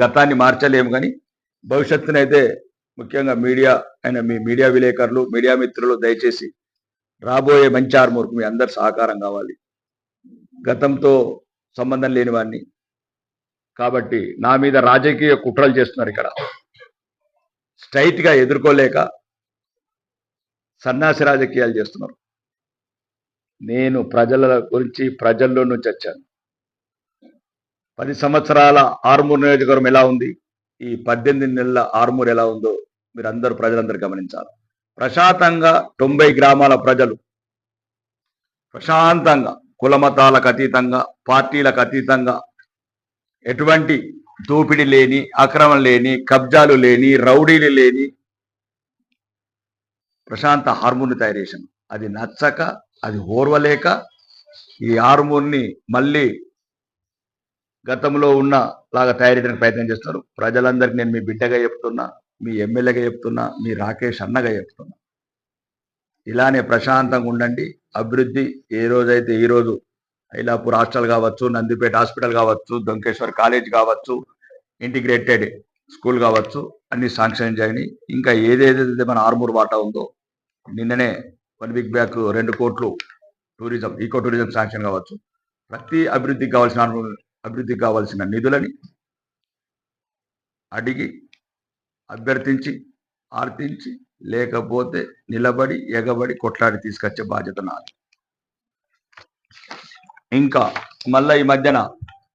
గతాన్ని మార్చలేము, కానీ భవిష్యత్తునైతే ముఖ్యంగా మీడియా మీ మీడియా విలేకరులు, మీడియా మిత్రులు దయచేసి రాబోయే మంచి ఆర్మూర్కు మీ అందరు సహకారం కావాలి. గతంతో సంబంధం లేని వాడిని కాబట్టి నా మీద రాజకీయ కుట్రలు చేస్తున్నారు. ఇక్కడ స్ట్రైట్గా ఎదుర్కోలేక సన్నాసి రాజకీయాలు చేస్తున్నారు. నేను ప్రజల గురించి ప్రజల్లో నుంచి వచ్చాను. 10 సంవత్సరాల ఆర్మూర్ నియోజకవర్గం ఎలా ఉంది, ఈ 18 నెలల ఆర్మూర్ ఎలా ఉందో మీరందరూ ప్రజలందరూ గమనించాలి. ప్రశాంతంగా 90 గ్రామాల ప్రజలు ప్రశాంతంగా కులమతాలకు అతీతంగా, పార్టీలకు అతీతంగా, ఎటువంటి దోపిడీ లేని, అక్రమం లేని, కబ్జాలు లేని, రౌడీలు లేని ప్రశాంత ఆర్మూర్ని తయారు చేశాను. అది నచ్చక, అది ఓర్వలేక ఈ ఆర్మూర్ని మళ్ళీ గతంలో ఉన్న లాగా తయారు చేయడానికి ప్రయత్నం చేస్తారు. ప్రజలందరికీ నేను మీ బిడ్డగా చెప్తున్నా, మీ ఎమ్మెల్యేగా చెప్తున్నా, మీ రాకేష్ అన్నగా చెప్తున్నా, ఇలానే ప్రశాంతంగా ఉండండి. అభివృద్ధి ఏ రోజైతే ఈరోజు ఐలాపూర్ హాస్టల్ కావచ్చు, నందిపేట హాస్పిటల్ కావచ్చు, దొంకేశ్వర్ కాలేజ్ కావచ్చు, ఇంటిగ్రేటెడ్ స్కూల్ కావచ్చు, అన్ని శాంక్షన్ చేయండి. ఇంకా ఏదేదైతే మన ఆర్మూర్ వాటా ఉందో, నిన్ననే 1 వీక్ బ్యాక్ 2 కోట్లు టూరిజం, ఈకో టూరిజం శాంక్షన్ కావచ్చు. ప్రతి అభివృద్ధికి కావాల్సిన నిధులని అడిగి, అభ్యర్థించి, ఆర్తించి, లేకపోతే నిలబడి, ఎగబడి, కొట్లాడి తీసుకొచ్చే బాధ్యత నాది. ఇంకా మళ్ళీ ఈ మధ్యన